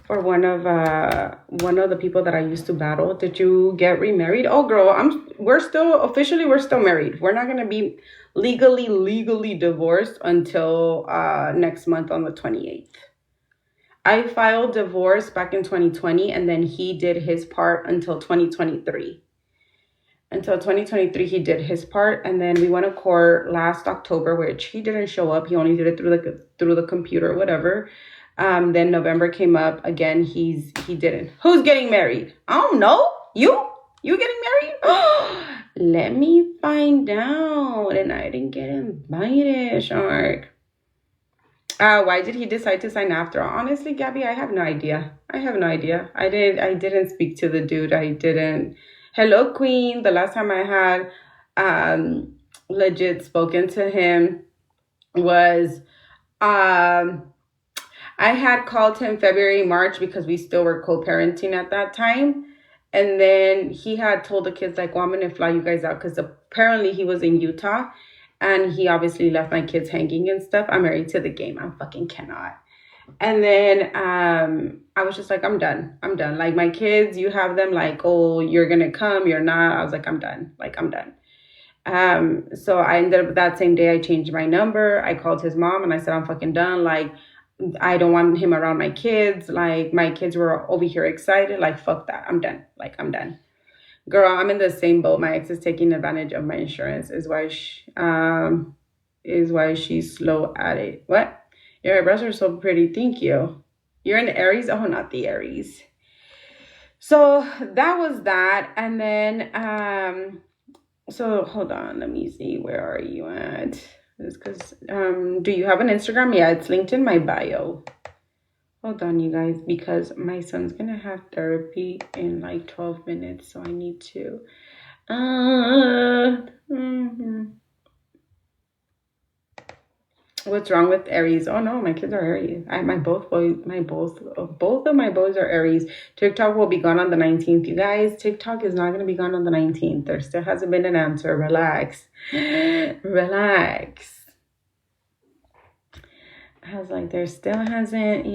for one of the people that I used to battle. Did you get remarried? Oh, girl, we're still married. We're not gonna be legally divorced until next month on the 28th. I filed divorce back in 2020, and then he did his part until 2023. Until 2023, he did his part, and then we went to court last October, which he didn't show up. He only did it through the computer, whatever. Then November came up again. He didn't. Who's getting married? I don't know. You getting married? Let me find out. And I didn't get invited, Shark. Why did he decide to sign after? Honestly, Gabby, I have no idea. I didn't speak to the dude. I didn't. Hello, Queen. The last time I had legit spoken to him was I had called him February, March because we still were co-parenting at that time. And then he had told the kids, like, well, I'm going to fly you guys out because apparently he was in Utah. And he obviously left my kids hanging and stuff. I'm married to the game. I fucking cannot. And then I was just like, I'm done. Like, my kids, you have them like, oh, you're going to come. You're not. I was like, I'm done. So I ended up that same day, I changed my number. I called his mom and I said, I'm fucking done. Like, I don't want him around my kids. Like, my kids were over here excited. Like, fuck that. I'm done. Girl, I'm in the same boat. My ex is taking advantage of my insurance. Is why she's slow at it. What? Your eyebrows are so pretty. Thank you. You're an Aries? Oh, not the Aries. So that was that. And then, so hold on. Let me see. Where are you at? Because, do you have an Instagram? Yeah, it's linked in my bio. Hold on, you guys, because my son's gonna have therapy in like 12 minutes, so I need to. What's wrong with Aries? Oh no, my kids are Aries. Both of my boys are Aries. TikTok will be gone on the 19th. You guys, TikTok is not gonna be gone on the 19th. There still hasn't been an answer. Relax. I was like, there still hasn't,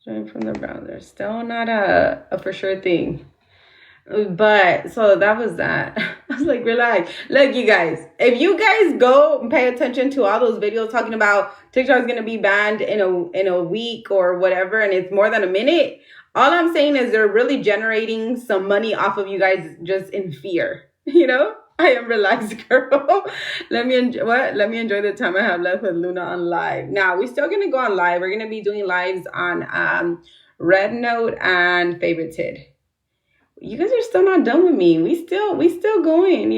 join from the browser. Still not a for sure thing. But so that was that. I was like, relax. Look, you guys, if you guys go and pay attention to all those videos talking about TikTok is gonna be banned in a week or whatever, and it's more than a minute, all I'm saying is they're really generating some money off of you guys just in fear. I am relaxed, girl. Let me enjoy the time I have left with Luna on live. Now, we're still going to go on live. We're going to be doing lives on Red Note and Favorited. You guys are still not done with me. We still going,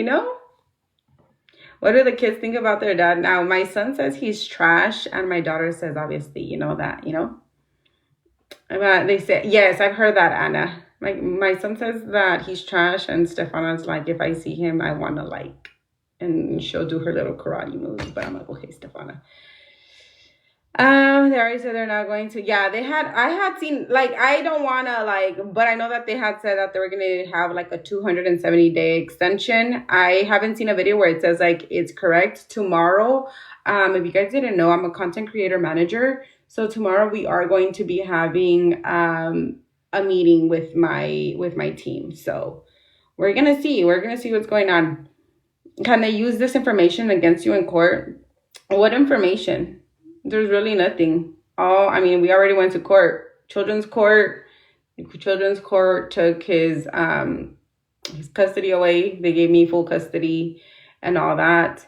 What do the kids think about their dad? Now, my son says he's trash, and my daughter says, obviously, that, They say, yes, I've heard that, Anna. My son says that he's trash, and Stefana's like, if I see him, I want to like, and she'll do her little karate moves. But I'm like, okay, Stefana. They already said they're not going to. Yeah, I had seen, like, I don't want to, like, but I know that they had said that they were going to have like a 270-day extension. I haven't seen a video where it says like it's correct. Tomorrow, if you guys didn't know, I'm a content creator manager. So tomorrow we are going to be having a meeting with my team. So we're gonna see what's going on. Can they use this information against you in court? What information? There's really nothing. We already went to court. Children's court took his custody away. They gave me full custody and all that.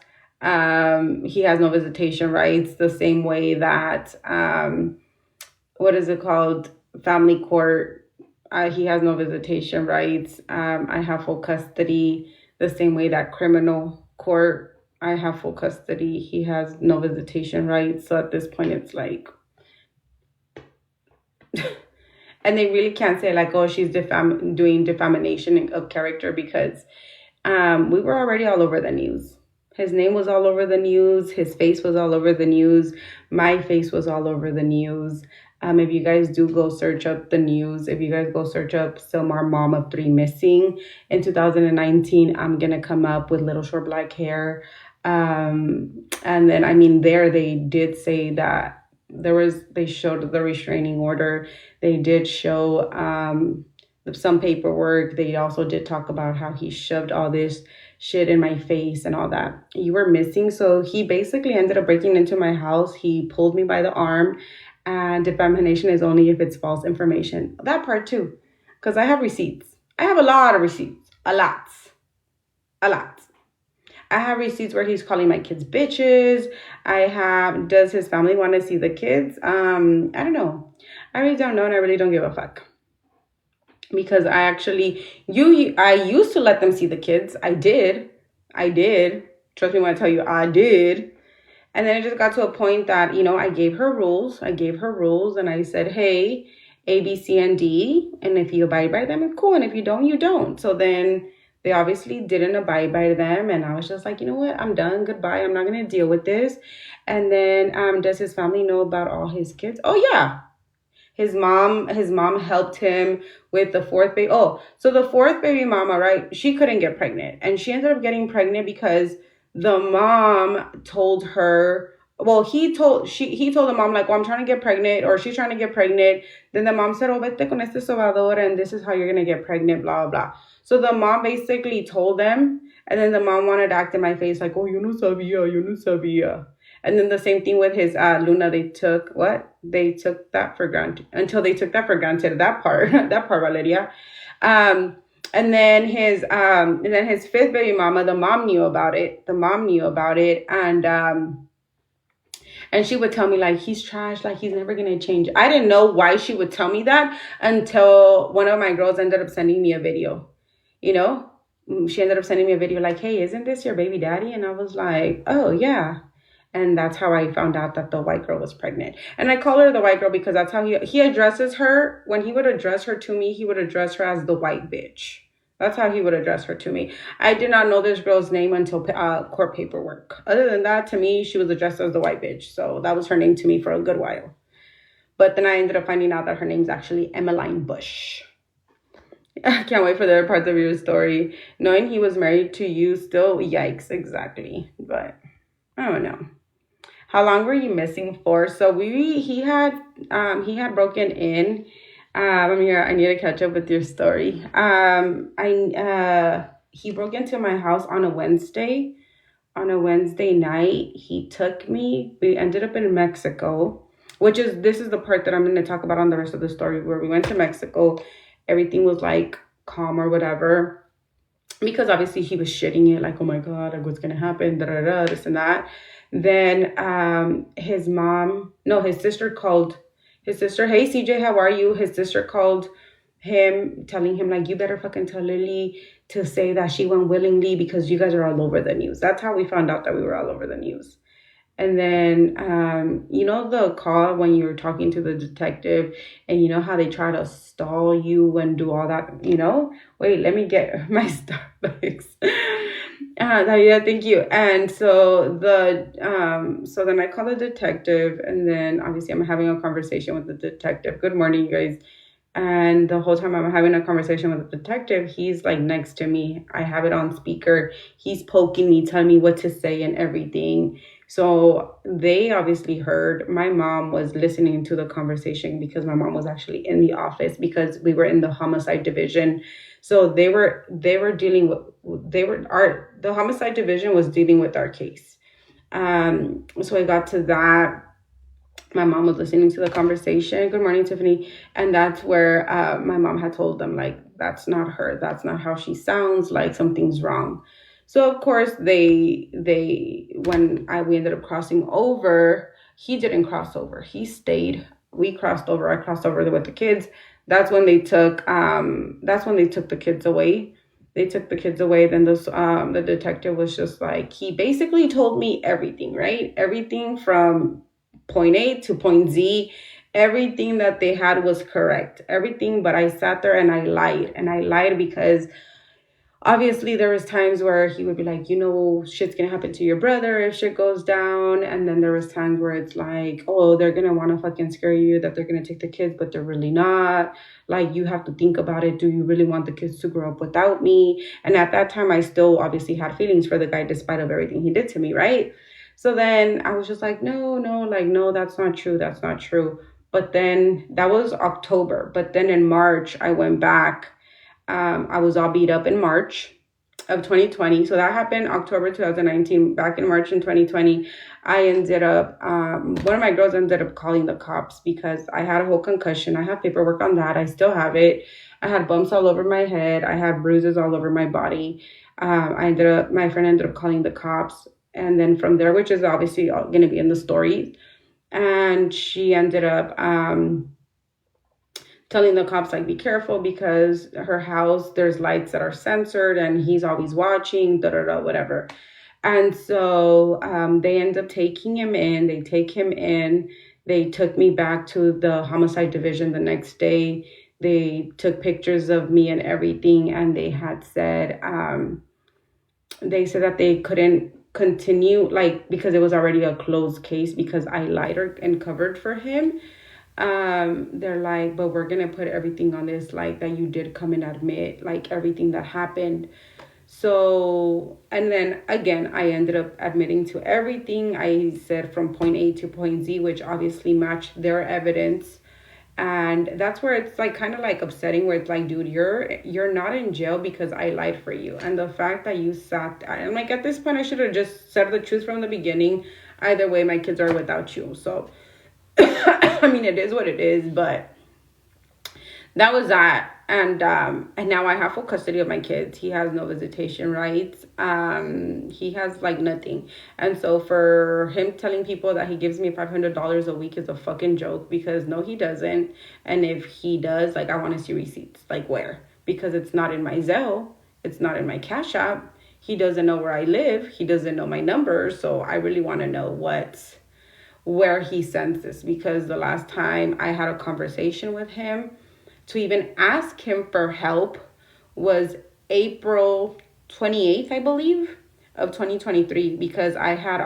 He has no visitation rights, the same way that what is it called? Family court, he has no visitation rights. I have full custody, the same way that criminal court, I have full custody. He has no visitation rights. So at this point, it's like, and they really can't say like, oh, she's doing defamation of character, because we were already all over the news. His name was all over the news. His face was all over the news. My face was all over the news. If you guys do go search up the news, if you guys go search up Silmar mom of 3 missing in 2019, I'm going to come up with little short black hair. And then, there they did say that they showed the restraining order. They did show some paperwork. They also did talk about how he shoved all this shit in my face and all that. You were missing. So he basically ended up breaking into my house. He pulled me by the arm, and defamation is only if it's false information. That part too, because I have receipts. I have a lot of receipts. A lot. A lot. I have receipts where he's calling my kids bitches. Does his family want to see the kids? I don't know. I really don't know, and I really don't give a fuck. Because I used to let them see the kids. I did. Trust me when I tell you, I did. And then it just got to a point that, I gave her rules. And I said, hey, A, B, C, and D. And if you abide by them, it's cool. And if you don't, you don't. So then they obviously didn't abide by them. And I was just like, you know what? I'm done. Goodbye. I'm not going to deal with this. And then does his family know about all his kids? Oh, yeah. His mom helped him with the fourth baby. Oh, so the fourth baby mama, right? She couldn't get pregnant. And she ended up getting pregnant because the mom told her, well, he told the mom, like, well, I'm trying to get pregnant, or she's trying to get pregnant. Then the mom said, oh, vete con este sobador, and this is how you're going to get pregnant, blah, blah, blah. So the mom basically told them, and then the mom wanted to act in my face like, oh, yo no sabía. And then the same thing with his Luna, they took that for granted until they took that for granted. That part, Valeria. And then his fifth baby mama, the mom knew about it. And she would tell me, like, he's trash, like, he's never going to change. I didn't know why she would tell me that until one of my girls ended up sending me a video, She ended up sending me a video like, hey, isn't this your baby daddy? And I was like, oh, yeah. And that's how I found out that the white girl was pregnant. And I call her the white girl because that's how he addresses her. When he would address her to me, he would address her as the white bitch. That's how he would address her to me. I did not know this girl's name until court paperwork. Other than that, to me, she was addressed as the white bitch. So that was her name to me for a good while. But then I ended up finding out that her name's actually Emmeline Bush. I can't wait for the other parts of your story. Knowing he was married to you still, yikes, exactly. But I don't know. How long were you missing for? So he had broken in. I'm here. I need to catch up with your story. He broke into my house on a Wednesday. On a Wednesday night, he took me. We ended up in Mexico, this is the part that I'm going to talk about on the rest of the story, where we went to Mexico. Everything was like calm or whatever, because obviously he was shitting it, like, oh my God, like, what's going to happen, this and that. Then his sister called his sister. Hey, CJ, how are you? His sister called him, telling him, like, you better fucking tell Lily to say that she went willingly because you guys are all over the news. That's how we found out that we were all over the news. And then, the call when you're talking to the detective, and how they try to stall you and do all that, Wait, let me get my Starbucks. Yeah, thank you. And so so then I call the detective, and then obviously I'm having a conversation with the detective. Good morning, you guys. And the whole time I'm having a conversation with the detective, he's like next to me. I have it on speaker. He's poking me, telling me what to say and everything. So they obviously heard. My mom was listening to the conversation because my mom was actually in the office, because we were in the homicide division. So the homicide division was dealing with our case. So I got to that. My mom was listening to the conversation. Good morning, Tiffany. And that's where my mom had told them, like, that's not her. That's not how she sounds. Like, something's wrong. So of course we ended up crossing over, he didn't cross over. He stayed. We crossed over. I crossed over with the kids. That's when they took the kids away. They took the kids away. Then the detective was just like, he basically told me everything, right? Everything from point A to point Z. Everything that they had was correct. Everything, but I sat there and I lied. And I lied because obviously there was times where he would be like, shit's gonna happen to your brother if shit goes down. And then there was times where it's like, oh, they're gonna want to fucking scare you that they're gonna take the kids, but they're really not. Like, you have to think about it. Do you really want the kids to grow up without me? And at that time, I still obviously had feelings for the guy despite of everything he did to me, right? So then I was just like, no, no, like, no, that's not true. That's not true. But then that was October. But then in March, I went back. I was all beat up in March of 2020. So that happened October 2019. Back in March in 2020, I ended up, one of my girls ended up calling the cops because I had a whole concussion. I have paperwork on that. I still have it. I had bumps all over my head. I had bruises all over my body. My friend ended up calling the cops. And then from there, which is obviously going to be in the story, and she ended up telling the cops like be careful because her house there's lights that are censored and he's always watching da da da whatever. And so they end up taking him in. They take him in. They took me back to the homicide division the next day. They took pictures of me and everything, and they said that they couldn't continue like because it was already a closed case because I lied and covered for him. They're like, but we're gonna put everything on this, like that you did come and admit like everything that happened. So, and then again, I ended up admitting to everything I said from point A to point Z, which obviously matched their evidence. And that's where it's like kind of like upsetting where it's like, dude, you're not in jail because I lied for you. And the fact that you sat, I'm like, at this point I should have just said the truth from the beginning. Either way, my kids are without you. So I mean, it is what it is, but that was that. And now I have full custody of my kids. He has no visitation rights. He has like nothing. And so for him telling people that he gives me $500 a week is a fucking joke because no, he doesn't. And if he does, like I want to see receipts. Like where? Because it's not in my Zelle. It's not in my Cash App. He doesn't know where I live. He doesn't know my number. So I really want to know where he sends this, because the last time I had a conversation with him to even ask him for help was April 28th, I believe, of 2023, because I had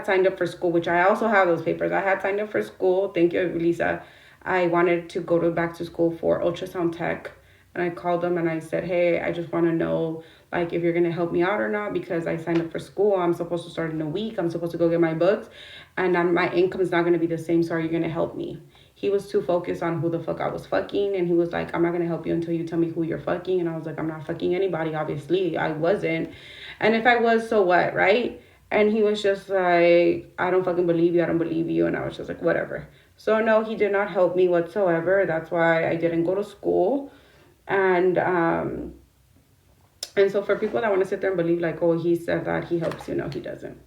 signed up for school, which I also have those papers. I had signed up for school. Thank you, Lisa. I wanted to go back to school for ultrasound tech. And I called them and I said, hey, I just want to know like if you're going to help me out or not, because I signed up for school. I'm supposed to start in a week. I'm supposed to go get my books and my income is not going to be the same. So are you going to help me? He was too focused on who the fuck I was fucking. And he was like, I'm not going to help you until you tell me who you're fucking. And I was like, I'm not fucking anybody. Obviously, I wasn't. And if I was, so what, right? And he was just like, I don't fucking believe you. I don't believe you. And I was just like, whatever. So no, he did not help me whatsoever. That's why I didn't go to school. And so for people that want to sit there and believe like, oh, he said that he helps you, no, he doesn't.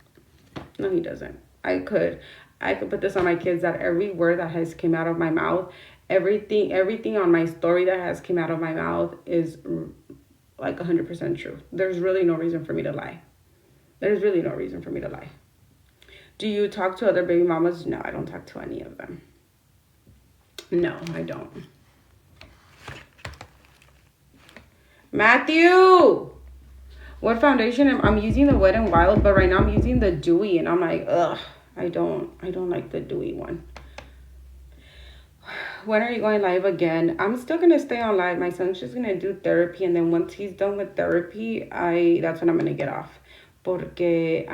No, he doesn't. I could put this on my kids that every word that has came out of my mouth, everything on my story that has came out of my mouth is like 100% true. There's really no reason for me to lie. There's really no reason for me to lie. Do you talk to other baby mamas? No, I don't talk to any of them. No, I don't. Matthew, what foundation I'm using the Wet and Wild, but right now I'm using the Dewy, and I'm like, ugh, I don't like the Dewy one. When are you going live again? I'm still gonna stay on live. My son's just gonna do therapy, and then once he's done with therapy, that's when I'm gonna get off. Porque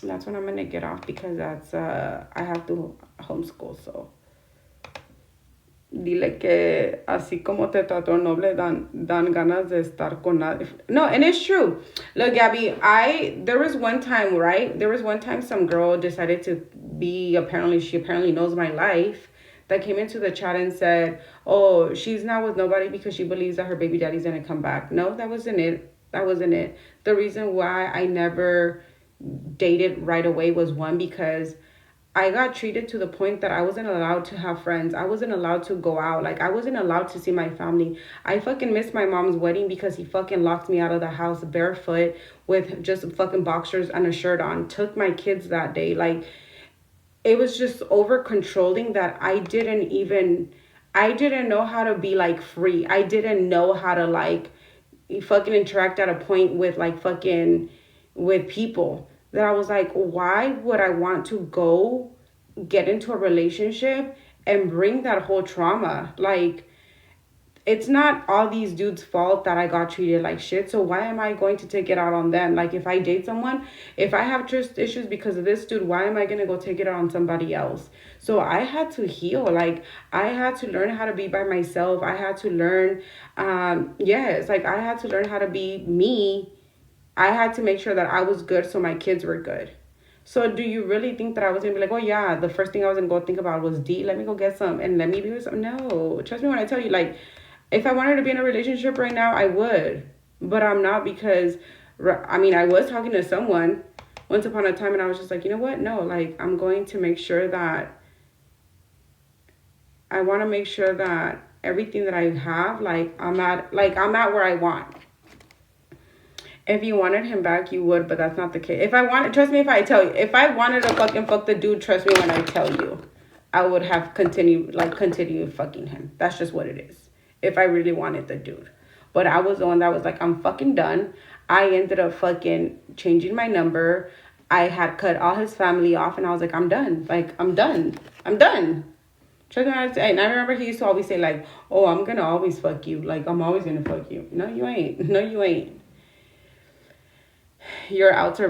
that's when I'm gonna get off because I have to homeschool, so. Dile que así como te trató noble dan ganas de estar con nadie. No, and it's true. Look, Gabby, there was one time, right? There was one time some girl decided to she apparently knows my life, that came into the chat and said, oh, she's not with nobody because she believes that her baby daddy's gonna come back. No, that wasn't it. That wasn't it. The reason why I never dated right away was one, because I got treated to the point that I wasn't allowed to have friends. I wasn't allowed to go out. Like, I wasn't allowed to see my family. I fucking missed my mom's wedding because he fucking locked me out of the house barefoot with just fucking boxers and a shirt on. Took my kids that day. Like, it was just over controlling that I didn't know how to be like free. I didn't know how to like fucking interact at a point with like fucking with people, that I was like, why would I want to go get into a relationship and bring that whole trauma? Like, it's not all these dudes' fault that I got treated like shit. So why am I going to take it out on them? Like if I date someone, if I have trust issues because of this dude, why am I gonna go take it out on somebody else? So I had to heal. Like I had to learn how to be by myself. I had to learn, yes, like I had to learn how to be me. I had to make sure that I was good so my kids were good. So do you really think that I was gonna be like, oh yeah, the first thing I was gonna go think about was D, let me go get some and let me be with some? No. Trust me when I tell you, like, if I wanted to be in a relationship right now, I would. But I'm not because I mean I was talking to someone once upon a time and I was just like, you know what? No, like I'm going to make sure that I wanna make sure that everything that I have, I'm at where I want. If you wanted him back, you would, but that's not the case. If I wanted, trust me if I tell you, if I wanted to fucking fuck the dude, trust me when I tell you, I would have continue fucking him. That's just what it is. If I really wanted the dude. But I was the one that was like, I'm fucking done. I ended up fucking changing my number. I had cut all his family off and I was like, I'm done. Like, I'm done. I'm done. Trust me when I say, and I remember he used to always say like, oh, I'm gonna always fuck you. Like, I'm always gonna fuck you. No, you ain't. No, you ain't. You're out to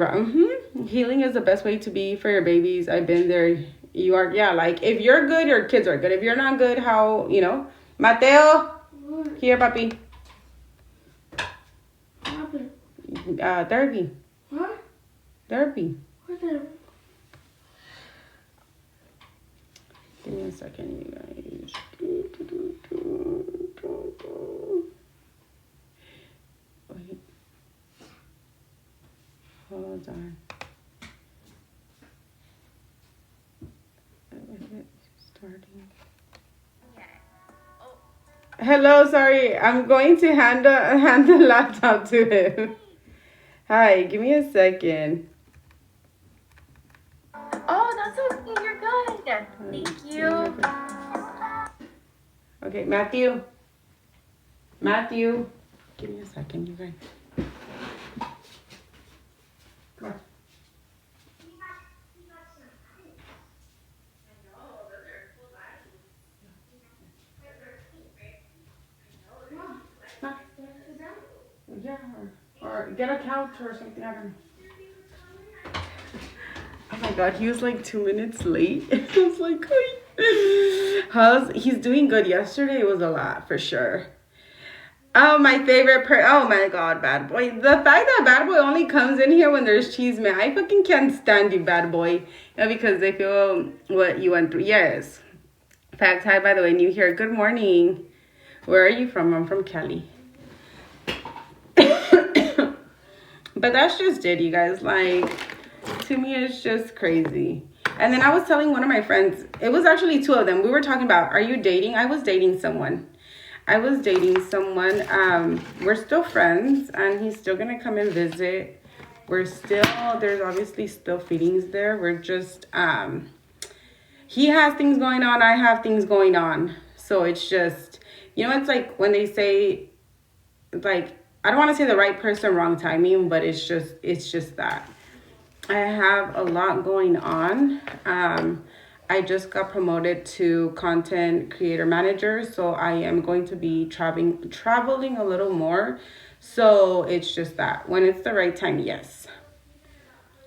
healing is the best way to be for your babies. I've been there. You are, yeah, like if you're good, your kids are good. If you're not good, how, you know? Mateo, here, papi. Therapy. What? Therapy. What therapy? Give me a second, you guys. Wait. Hold on. Starting. Hello, sorry. I'm going to hand the laptop to him. Hi, give me a second. Oh, that's okay. You're good. Thank you. Okay, Matthew. Matthew. Give me a second, you guys. Come on. Yeah, or get a couch or something. I don't know. Oh my god, he was like 2 minutes late. I was like, he's doing good. Yesterday was a lot for sure. Oh, my favorite oh my god, Bad Boy. The fact that Bad Boy only comes in here when there's cheese, man. I fucking can't stand you, Bad Boy. Yeah, because they feel what you went through. Yes. Facts. Hi, by the way, new here. Good morning. Where are you from? I'm from Cali. But that's just it, you guys. Like, to me, it's just crazy. And then I was telling one of my friends, it was actually two of them. We were talking about, are you dating? I was dating someone. We're still friends, and he's still going to come and visit. There's obviously still feelings there. We're just, he has things going on. I have things going on. So it's just, you know, it's like when they say, like, I don't want to say the right person, wrong timing, but it's just that I have a lot going on. I just got promoted to content creator manager, so I am going to be traveling a little more. So it's just that when it's the right time, yes.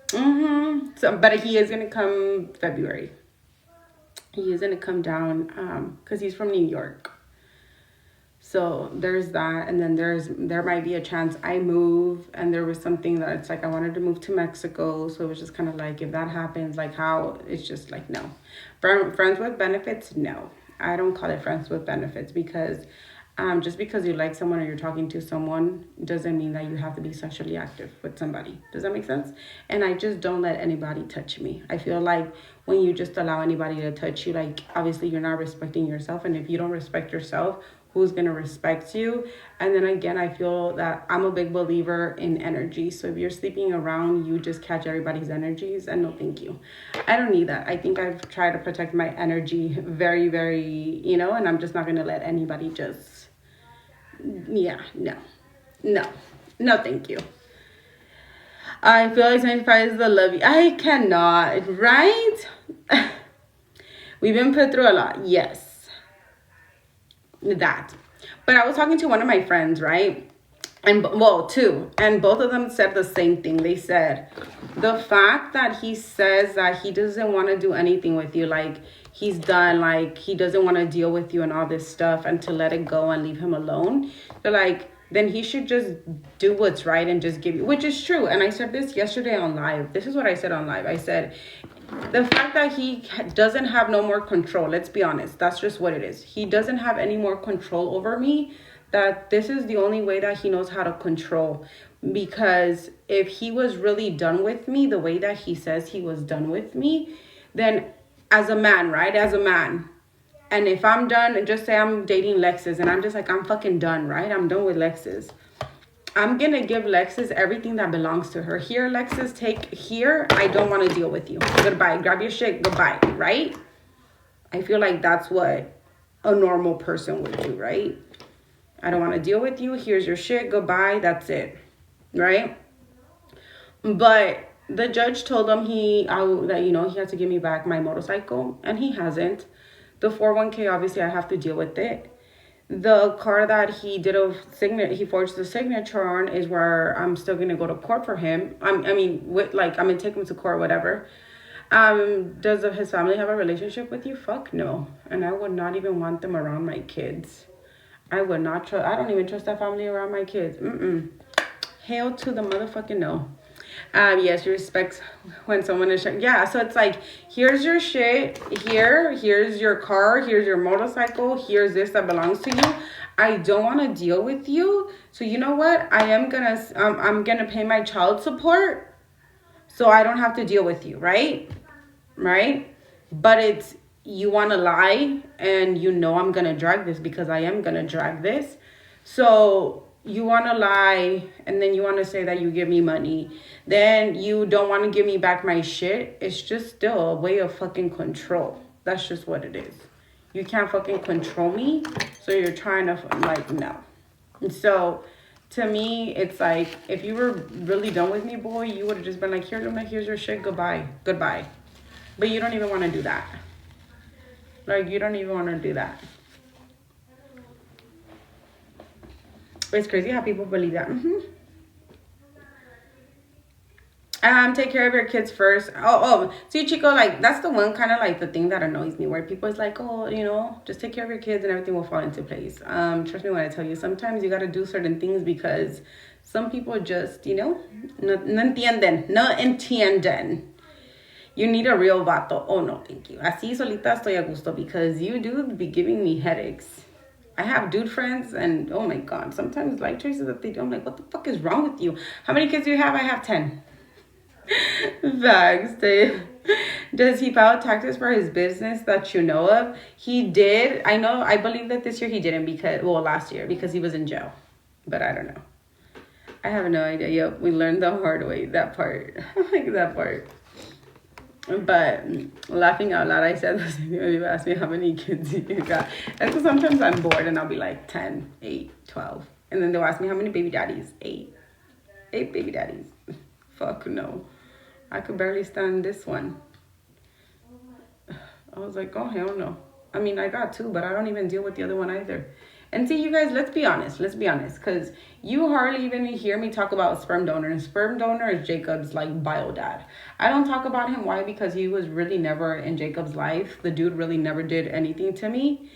So, but he is gonna come February. He is gonna come down because he's from New York. So there's that, and then there might be a chance I move, and there was something that it's like I wanted to move to Mexico, so it was just kind of like if that happens, like how it's just like no, friends with benefits, no, I don't call it friends with benefits because just because you like someone or you're talking to someone doesn't mean that you have to be sexually active with somebody. Does that make sense? And I just don't let anybody touch me. I feel like when you just allow anybody to touch you, like obviously you're not respecting yourself, and if you don't respect yourself, who's going to respect you? And then again, I feel that I'm a big believer in energy. So if you're sleeping around, you just catch everybody's energies, and no thank you. I don't need that. I think I've tried to protect my energy very, very, you know, and I'm just not going to let anybody just, yeah, no, thank you. I feel like 75 is the love you. I cannot, right? We've been put through a lot, yes. That, But I was talking to one of my friends, right? And well, two, and both of them said the same thing. They said the fact that he says that he doesn't want to do anything with you, like he's done, like he doesn't want to deal with you and all this stuff, and to let it go and leave him alone. They're like, then he should just do what's right and just give you, which is true. And I said this yesterday on live. This is what I said on live. I said, the fact that he doesn't have no more control, let's be honest, that's just what it is. He doesn't have any more control over me, that this is the only way that he knows how to control. Because if he was really done with me the way that he says he was done with me, then as a man, right, as a man, and if I'm done, just say I'm dating Lexus and I'm just like, I'm fucking done, right? I'm done with Lexus. I'm gonna give Lexus everything that belongs to her. Here, Lexus, take here. I don't want to deal with you. Goodbye. Grab your shit. Goodbye. Right? I feel like that's what a normal person would do, right? I don't want to deal with you. Here's your shit. Goodbye. That's it. Right? But the judge told him that he had to give me back my motorcycle, and he hasn't. The 401k, obviously, I have to deal with it. The car that he he forged the signature on is where I'm still gonna go to court for him. I'm gonna take him to court, whatever. Does his family have a relationship with you? Fuck no. And I would not even want them around my kids. I would not trust. I don't even trust that family around my kids. Hail to the motherfucking no. Yes, you respect when someone is yeah, so it's like, here's your shit, here's your car, here's your motorcycle, here's this that belongs to you. I don't want to deal with you, so you know what, I'm gonna pay my child support so I don't have to deal with you, right? But it's, you want to lie, and I'm gonna drag this, because I am gonna drag this. So you want to lie, and then you want to say that you give me money, then you don't want to give me back my shit. It's just still a way of fucking control. That's just what it is. You can't fucking control me, so you're trying to, like, no. And so to me, it's like, if you were really done with me, boy, you would have just been like, here's your shit, goodbye. But you don't even want to do that. Like, you don't even want to do that. It's crazy how people believe that. Take care of your kids first. See, Chico, like, that's the one kind of like the thing that annoys me, where people is like, just take care of your kids and everything will fall into place. Trust me when I tell you, sometimes you got to do certain things because some people just, no entienden. You need a real vato. Oh, no, thank you. Así solita estoy a gusto, because you do be giving me headaches. I have dude friends, and oh my God, sometimes life choices that they do, I'm like, what the fuck is wrong with you? How many kids do you have? I have 10. Facts, Dave. Does he file taxes for his business that you know of? He did. I believe that this year he didn't, last year, because he was in jail. But I don't know. I have no idea. Yep, we learned the hard way, that part. I like that part. But laughing out loud, I said the same thing when people ask me how many kids you got. And so sometimes I'm bored and I'll be like 10, 8, 12. And then they'll ask me how many baby daddies. 8. 8 baby daddies. Fuck no. I could barely stand this one. I was like, oh, hell no. I mean, I got 2, but I don't even deal with the other one either. And see, you guys, let's be honest, because you hardly even hear me talk about sperm donor. And sperm donor is Jacob's, like, bio dad. I don't talk about him. Why? Because he was really never in Jacob's life. The dude really never did anything to me.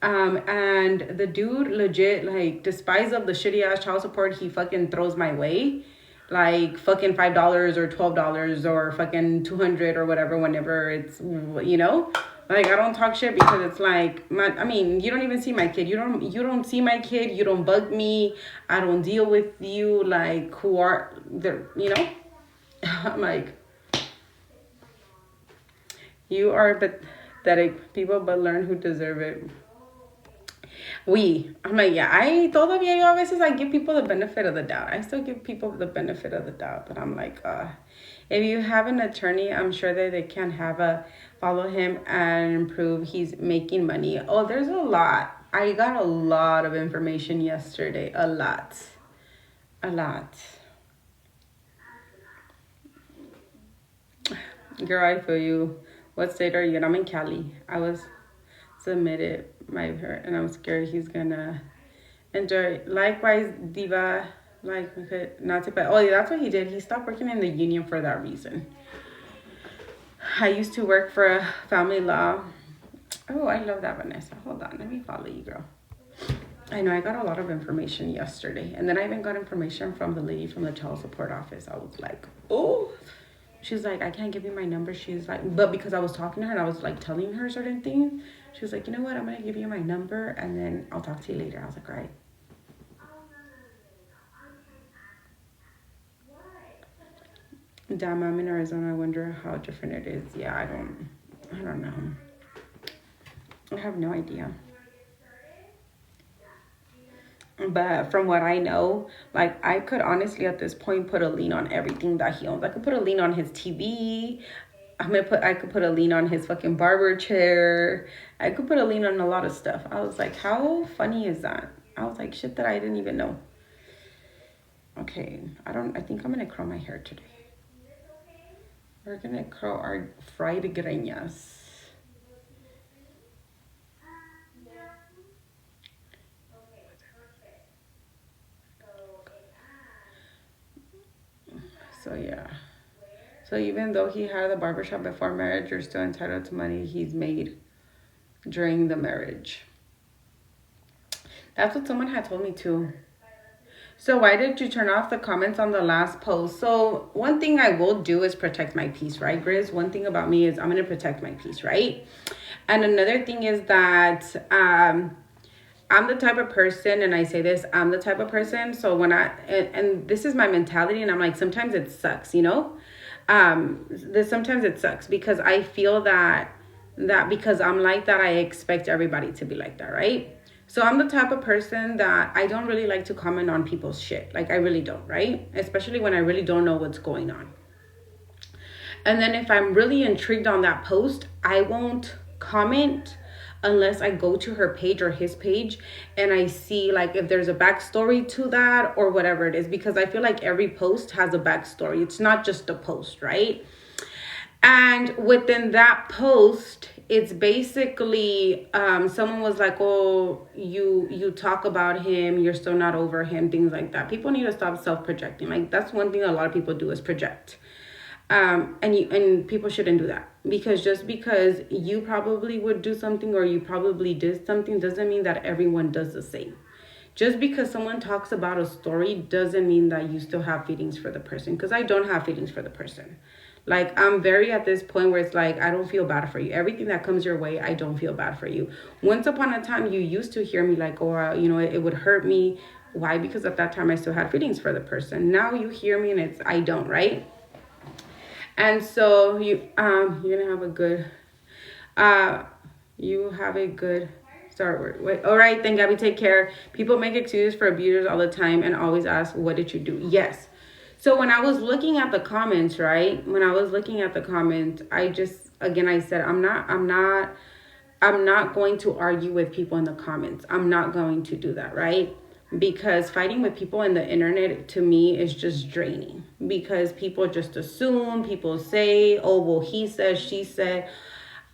And the dude legit, like, despite of the shitty ass child support he fucking throws my way, like fucking $5 or $12 or fucking $200 or whatever, whenever it's, like, I don't talk shit, because it's like, you don't even see my kid. You don't see my kid. You don't bug me. I don't deal with you. Like, who are the, I'm like, you are pathetic people, but learn who deserve it. I'm like, yeah, todavía yo a veces I give people the benefit of the doubt. I still give people the benefit of the doubt, but I'm like, if you have an attorney, I'm sure that they can follow him and prove he's making money. Oh, there's a lot. I got a lot of information yesterday. A lot. Girl, I feel you. What state are you in? I'm in Cali. I was submitted and I'm scared he's gonna Enjoy. Likewise, Diva. Like, we could not to, but oh, yeah, that's what he did. He stopped working in the union for that reason. I used to work for a family law. Oh, I love that, Vanessa. Hold on, let me follow you, girl. I know I got a lot of information yesterday, and then I even got information from the lady from the child support office. I was like, oh, she's like, I can't give you my number. She's like, but because I was talking to her and I was like telling her certain things, she was like, you know what? I'm gonna give you my number, and then I'll talk to you later. I was like, all right. Damn, I'm in Arizona. I wonder how different it is. Yeah, I don't know. I have no idea. But from what I know, like I could honestly at this point put a lien on everything that he owns. I could put a lien on his TV. I could put a lien on his fucking barber chair. I could put a lien on a lot of stuff. I was like, how funny is that? I was like, shit that I didn't even know. Okay, I think I'm gonna curl my hair today. We're gonna curl our fried greñas. So yeah. So even though he had a barbershop before marriage, you're still entitled to money he's made during the marriage. That's what someone had told me too. So why did you turn off the comments on the last post? So one thing I will do is protect my peace, right, Grizz? One thing about me is I'm going to protect my peace, right? And another thing is that I'm the type of person, and I say this, I'm the type of person. So and this is my mentality, and I'm like, sometimes it sucks, you know? Sometimes it sucks because I feel that because I'm like that, I expect everybody to be like that, right? So I'm the type of person that I don't really like to comment on people's shit. Like I really don't, right? Especially when I really don't know what's going on. And then if I'm really intrigued on that post, I won't comment unless I go to her page or his page and I see like if there's a backstory to that or whatever it is, because I feel like every post has a backstory. It's not just a post, right? And within that post, it's basically someone was like, oh, you talk about him, you're still not over him, things like that. People need to stop self-projecting. Like that's one thing a lot of people do is project. And people shouldn't do that, because just because you probably would do something or you probably did something doesn't mean that everyone does the same. Just because someone talks about a story doesn't mean that you still have feelings for the person, because I don't have feelings for the person. Like I'm very at this point where it's like I don't feel bad for you. Everything that comes your way, I don't feel bad for you. Once upon a time you used to hear me like, oh, it would hurt me. Why? Because at that time I still had feelings for the person. Now you hear me and it's I don't, right? And so you're gonna have a good you have a good start. Wait, all right, then Gabby, take care. People make excuses for abusers all the time and always ask, what did you do? Yes. So when I was looking at the comments, right? When I was looking at the comments, I said, I'm not going to argue with people in the comments. I'm not going to do that, right? Because fighting with people in the internet to me is just draining, because people just assume, people say, oh, well, he said, she said.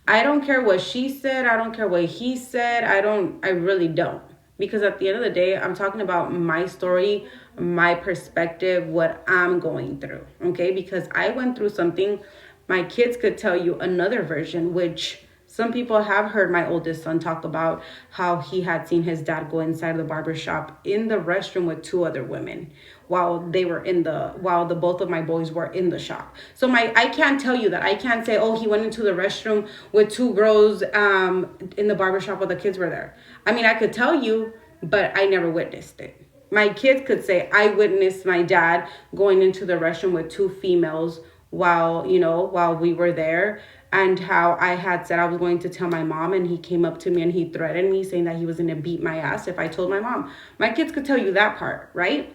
I don't care what she said. I don't care what he said. I really don't. Because at the end of the day, I'm talking about my story, my perspective, what I'm going through. Okay? Because I went through something. My kids could tell you another version, which some people have heard my oldest son talk about how he had seen his dad go inside of the barbershop in the restroom with two other women while the both of my boys were in the shop. So I can't tell you that. I can't say, oh, he went into the restroom with two girls in the barbershop while the kids were there. I mean, I could tell you, but I never witnessed it. My kids could say, I witnessed my dad going into the restroom with two females while we were there, and how I had said I was going to tell my mom, and he came up to me and he threatened me saying that he was going to beat my ass if I told my mom. My kids could tell you that part, right?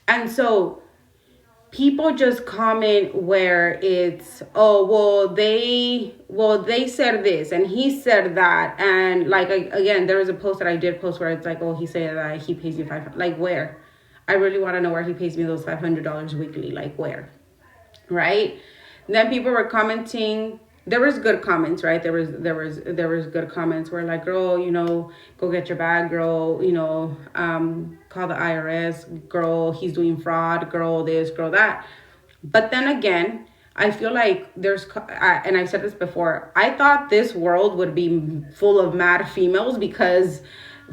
And so people just comment where it's, oh, they said this and he said that. And like, again, there was a post that I did post where it's like, oh, he said that he pays me $500. Like where? I really want to know where he pays me those $500 weekly. Like where? Right? And then people were commenting there was good comments, right? There was good comments where like, girl, go get your bag, girl, call the IRS, girl, he's doing fraud, girl, this, girl, that. But then again, I feel like and I've said this before, I thought this world would be full of mad females because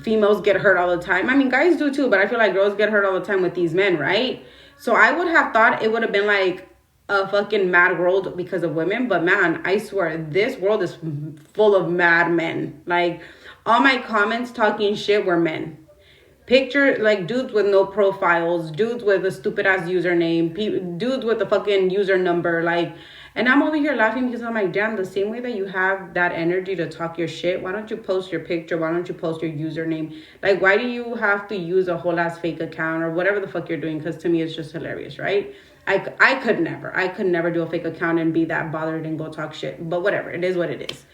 females get hurt all the time. I mean, guys do too, but I feel like girls get hurt all the time with these men, right? So I would have thought it would have been like a fucking mad world because of women. But man, I swear, this world is full of mad men. Like, all my comments talking shit were men. Picture like dudes with no profiles, dudes with a stupid ass username, dudes with a fucking user number, like, and I'm over here laughing because I'm like, damn, the same way that you have that energy to talk your shit, why don't you post your picture? Why don't you post your username? Like, why do you have to use a whole ass fake account or whatever the fuck you're doing? Because to me, it's just hilarious, right? I could never do a fake account and be that bothered and go talk shit. But whatever, it is what it is.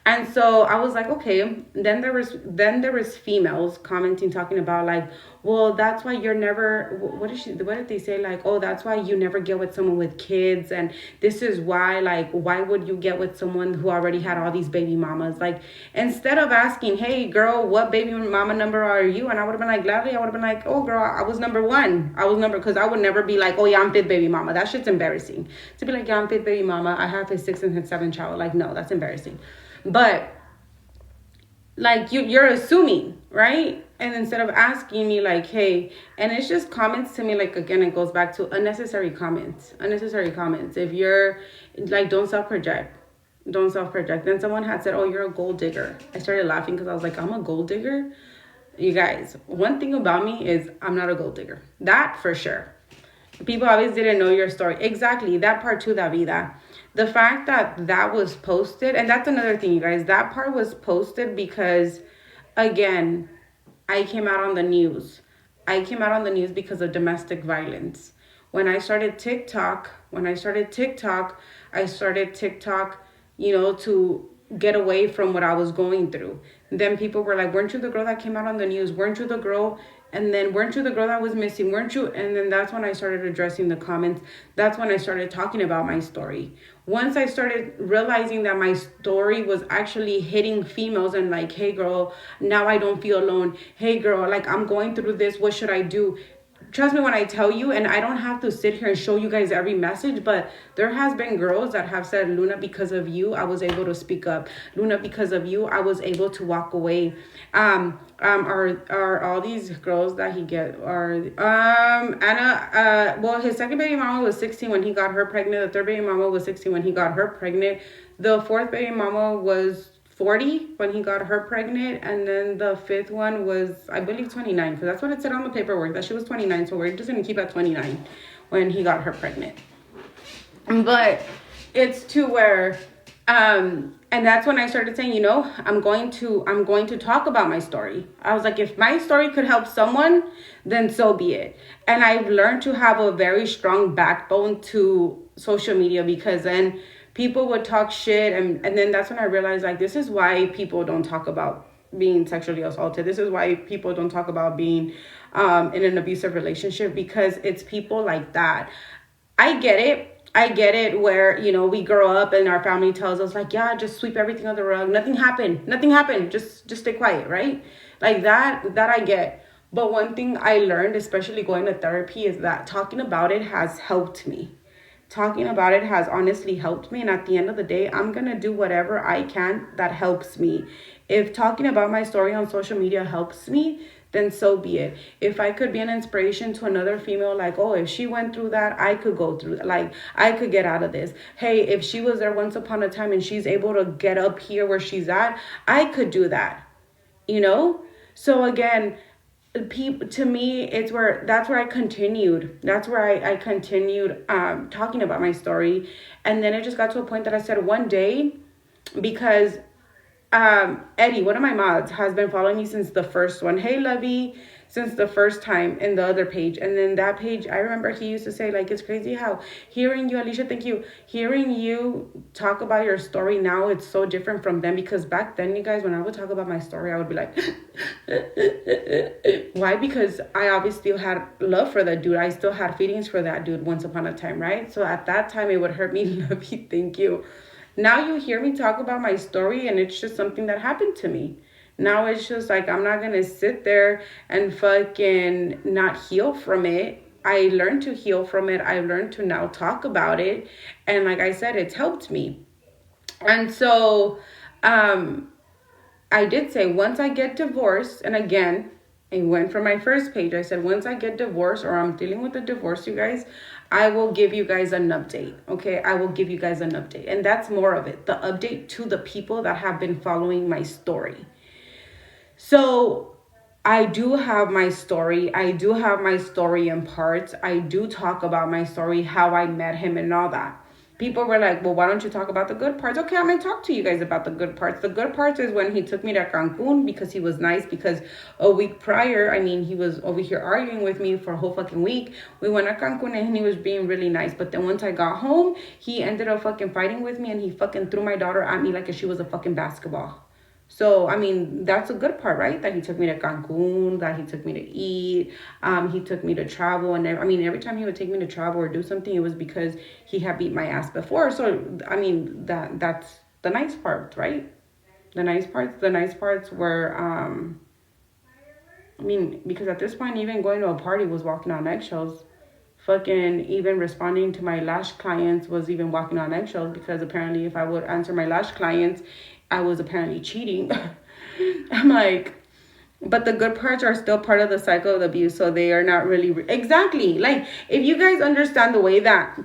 And so I was like, okay. Then there was females commenting, talking about like, well, that's why you're never. What did they say? Like, oh, that's why you never get with someone with kids, and this is why. Like, why would you get with someone who already had all these baby mamas? Like, instead of asking, hey, girl, what baby mama number are you? And I would have been like, gladly, I would have been like, oh, girl, I was number one. Because I would never be like, oh yeah, I'm fifth baby mama. That shit's embarrassing. To be like, yeah, I'm fifth baby mama. I have his 6th and his 7th child. Like, no, that's embarrassing. But like you're assuming, right? And instead of asking me like, hey, and it's just comments to me, like, again, it goes back to unnecessary comments. If you're like, don't self-project. Then someone had said, oh, you're a gold digger. I started laughing because I was like, I'm a gold digger? You guys, one thing about me is I'm not a gold digger. That for sure. People always didn't know your story. Exactly. That part too, Davida. The fact that was posted, and that's another thing, you guys, that part was posted because, again, I came out on the news. Because of domestic violence. When I started TikTok, I started TikTok, to get away from what I was going through. And then people were like, weren't you the girl that came out on the news? Weren't you the girl? And then, weren't you the girl that was missing? Weren't you? And then that's when I started addressing the comments. That's when I started talking about my story. Once I started realizing that my story was actually hitting females and like, hey girl, now I don't feel alone. Hey girl, like, I'm going through this. What should I do? Trust me when I tell you, and I don't have to sit here and show you guys every message, but there has been girls that have said, Luna, because of you, I was able to speak up. Luna, because of you, I was able to walk away. Are all these girls that he get are Anna, well, his second baby mama was 16 when he got her pregnant. The third baby mama was 16 when he got her pregnant. The fourth baby mama was 40 when he got her pregnant, and then the fifth one was, I believe, 29, because that's what it said on the paperwork, that she was 29, so we're just gonna keep at 29 when he got her pregnant. But it's to where and that's when I started saying, I'm going to talk about my story. I was like, if my story could help someone, then so be it. And I've learned to have a very strong backbone to social media, because then people would talk shit, and then that's when I realized, like, this is why people don't talk about being sexually assaulted. This is why people don't talk about being in an abusive relationship, because it's people like that. I get it where, we grow up and our family tells us like, yeah, just sweep everything under the rug. Nothing happened. Just stay quiet, right? Like that I get. But one thing I learned, especially going to therapy, is that talking about it has helped me. Talking about it has honestly helped me. And at the end of the day, I'm going to do whatever I can that helps me. If talking about my story on social media helps me, then so be it. If I could be an inspiration to another female, like, oh, if she went through that, I could go through that. Like, I could get out of this. Hey, if she was there once upon a time and she's able to get up here where she's at, I could do that. So again, to me, that's where I continued. That's where I continued talking about my story. And then it just got to a point that I said one day, because Eddie, one of my mods, has been following me since the first one. Hey, Lovey, since the first time in the other page. And then that page, I remember he used to say, like, it's crazy how hearing you, Alicia, thank you, hearing you talk about your story now, it's so different from then. Because back then, you guys, when I would talk about my story, I would be like, why? Because I obviously had love for that dude. I still had feelings for that dude once upon a time, right? So at that time, it would hurt me. Lovey, thank you. Now you hear me talk about my story, and it's just something that happened to me. Now it's just like I'm not gonna sit there and fucking not heal from it. I learned to heal from it. I learned to now talk about it. And like I said, it's helped me. And so I did say once I get divorced, and again, I went from my first page. I said, once I get divorced or I'm dealing with a divorce, you guys, I will give you guys an update. Okay. I will give you guys an update. And that's more of it. The update to the people that have been following my story. So I do have my story. I do have my story in parts. I do talk about my story, how I met him and all that. People were like, well, why don't you talk about the good parts? Okay, I'm going to talk to you guys about the good parts. The good parts is when he took me to Cancun because he was nice. Because a week prior, I mean, he was over here arguing with me for a whole fucking week. We went to Cancun and he was being really nice. But then once I got home, he ended up fucking fighting with me and he fucking threw my daughter at me like if she was a fucking basketball. So, I mean, that's a good part, right? That he took me to Cancun, that he took me to eat, he took me to travel. And I mean, every time he would take me to travel or do something, it was because he had beat my ass before. So, I mean, that's the nice part, right? The nice parts were, I mean, because at this point, even going to a party was walking on eggshells. Fucking even responding to my lash clients was even walking on eggshells because apparently if I would answer my lash clients, I was apparently cheating. I'm like, but the good parts are still part of the cycle of abuse, so they are not really exactly like if you guys understand the way that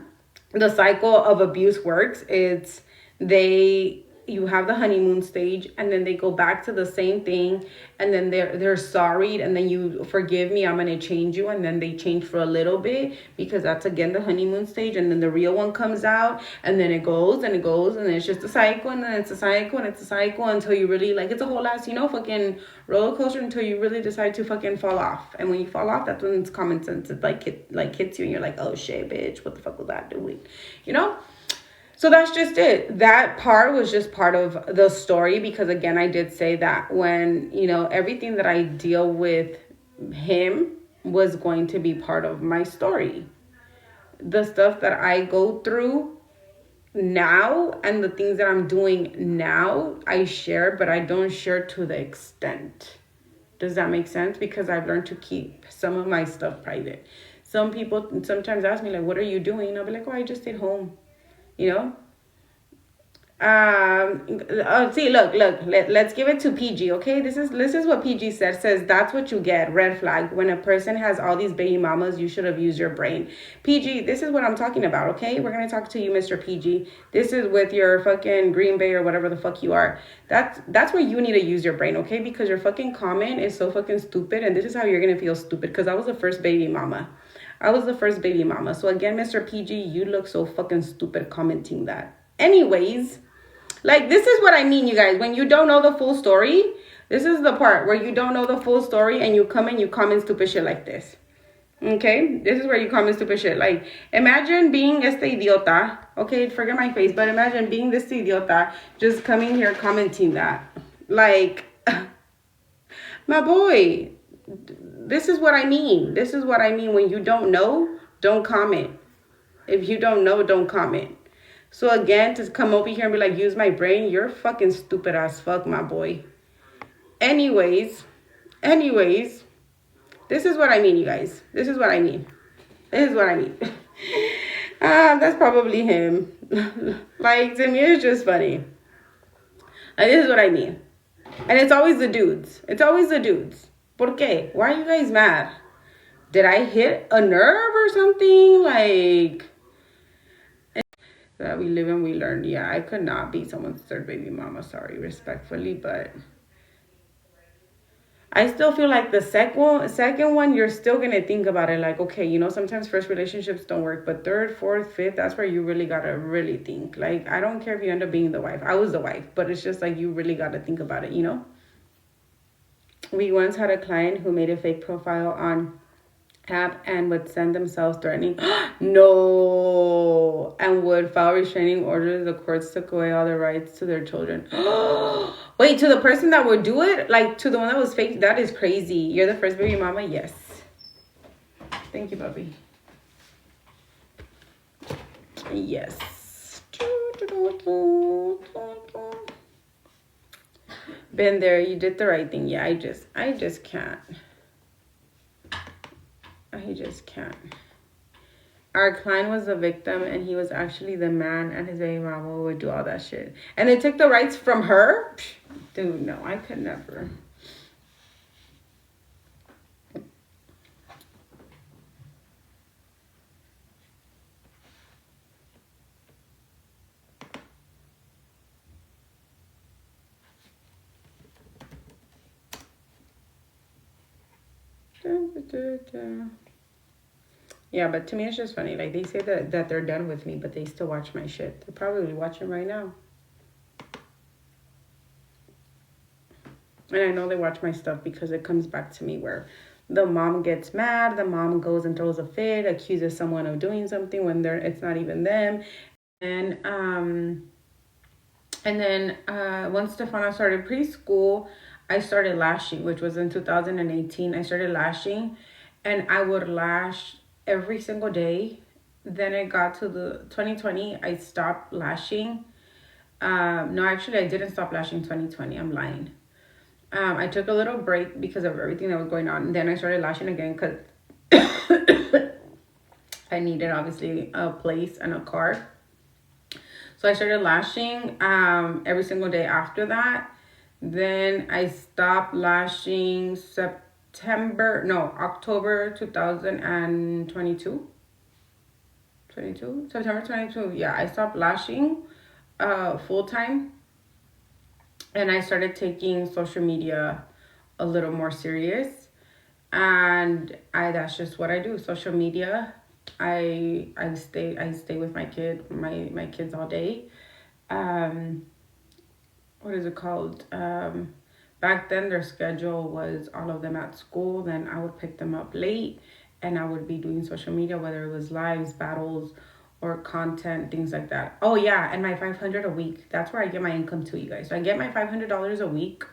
the cycle of abuse works, it's they you have the honeymoon stage and then they go back to the same thing and then they're sorry and then you forgive me, I'm gonna change you, and then they change for a little bit because that's again the honeymoon stage, and then the real one comes out and then it goes and it goes and it's just a cycle and then it's a cycle and it's a cycle until you really like it's a whole ass fucking roller coaster until you really decide to fucking fall off. And when you fall off, that's when it's common sense. It hits you and you're like, oh shit, bitch, what the fuck was that doing, So that's just it. That part was just part of the story because, again, I did say that when, everything that I deal with him was going to be part of my story. The stuff that I go through now and the things that I'm doing now, I share, but I don't share to the extent. Does that make sense? Because I've learned to keep some of my stuff private. Some people sometimes ask me, like, what are you doing? And I'll be like, oh, I just stayed home. See, look, let's give it to PG. Okay, this is what PG says that's what you get. Red flag. When a person has all these baby mamas, you should have used your brain. PG, this is what I'm talking about. Okay, we're gonna talk to you, Mr. PG. This is with your fucking Green Bay or whatever the fuck you are. That's where you need to use your brain. Okay, because your fucking comment is so fucking stupid, and this is how you're gonna feel stupid. Because I was the first baby mama. So again, Mr. PG, you look so fucking stupid commenting that. Anyways, like, this is what I mean, you guys. When you don't know the full story, this is the part where you don't know the full story and you come and you comment stupid shit like this. Okay? This is where you comment stupid shit. Like, imagine being este idiota. Okay, forget my face, but imagine being this idiota just coming here commenting that. Like, my boy, this is what I mean. This is what I mean. When you don't know, don't comment. If you don't know, don't comment. So again, to come over here and be like, use my brain, you're fucking stupid as fuck, my boy. Anyways, this is what I mean, you guys. This is what I mean. That's probably him. Like, to me, it's just funny. Like, this is what I mean. And it's always the dudes. ¿Por qué? Why are you guys mad? Did I hit a nerve or something? Like, that we live and we learn. Yeah, I could not be someone's third baby mama. Sorry, respectfully, but I still feel like the second one, you're still gonna think about it. Like, okay, sometimes first relationships don't work, but third, fourth, fifth, that's where you really gotta really think. Like, I don't care if you end up being the wife. I was the wife, but it's just like you really gotta think about it. We once had a client who made a fake profile on app and would send themselves threatening. No. And would file restraining orders. The courts took away all their rights to their children. Wait, to the person that would do it? Like, to the one that was fake? That is crazy. You're the first baby mama? Yes. Thank you, puppy. Yes. Been there, you did the right thing. Yeah, I just can't. I just can't. Our client was the victim and he was actually the man, and his baby mama would do all that shit. And they took the rights from her? Dude, no, I could never. Yeah, but to me it's just funny. Like, they say that they're done with me, but they still watch my shit. They're probably watching right now. And I know they watch my stuff because it comes back to me where the mom gets mad, the mom goes and throws a fit, accuses someone of doing something when it's not even them. And then once Stefano started preschool, I started lashing, which was in 2018. I started lashing, and I would lash every single day. Then it got to the 2020, I stopped lashing. No, actually, I didn't stop lashing 2020. I'm lying. I took a little break because of everything that was going on. And then I started lashing again because I needed, obviously, a place and a car. So I started lashing every single day after that. Then I stopped lashing October 2022. September 22. Yeah, I stopped lashing full time. And I started taking social media a little more serious. And that's just what I do. Social media. I stay with my kids all day. What is it called? Back then their schedule was all of them at school. Then I would pick them up late, and I would be doing social media, whether it was lives, battles, or content, things like that. Oh yeah, and my $500 a week. That's where I get my income to, you guys. So I get my $500 a week.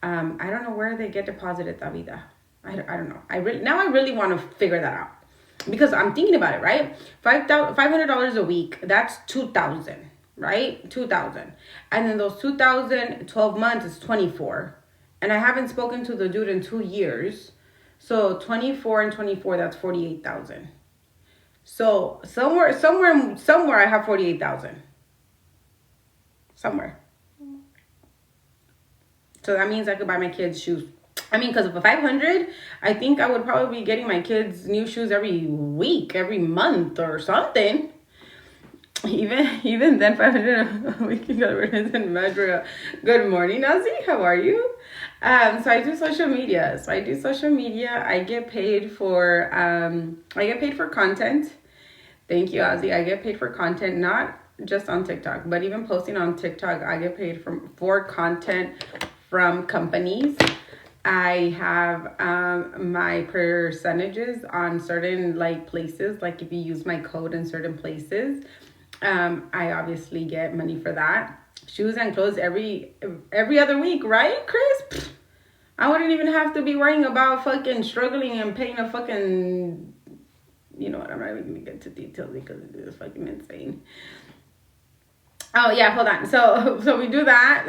I don't know where they get deposited, Davida. I don't know. I really want to figure that out, because I'm thinking about it, right? $500 a week, that's $2,000, right? $2,000. And then those 2,000, 12 months is 24. And I haven't spoken to the dude in 2 years. So 24 and 24, that's 48,000. So somewhere I have 48,000. Somewhere. So that means I could buy my kids shoes. I mean, because of a 500, I think I would probably be getting my kids new shoes every week, every month, or something. Even then, 500 a week. You got in Madrid. Good morning, Nazi. How are you? So I do social media. I get paid for content. Thank you, Ozzy. I get paid for content, not just on TikTok, but even posting on TikTok. I get paid for content from companies. I have my percentages on certain places. Like if you use my code in certain places, I obviously get money for that. Shoes and clothes every other week, right, Chris? Pfft. I wouldn't even have to be worrying about fucking struggling and paying a fucking, you know what, I'm not even gonna get to details because it is fucking insane. Oh yeah, hold on. So we do that.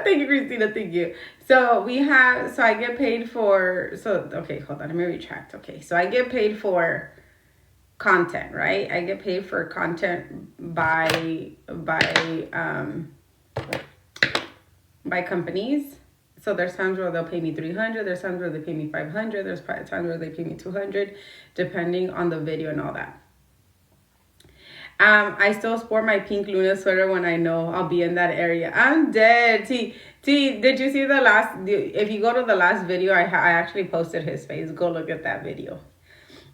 Thank you, Christina. Thank you. So I get paid for. So okay, hold on. Let me retract. Okay, so I get paid for content, right? I get paid for content by companies. So there's times where they'll pay me 300. There's times where they pay me 500. There's times where they pay me 200, depending on the video and all that. I still sport my pink Luna sweater when I know I'll be in that area. I'm dead. T, did you see the last? If you go to the last video, I actually posted his face. Go look at that video.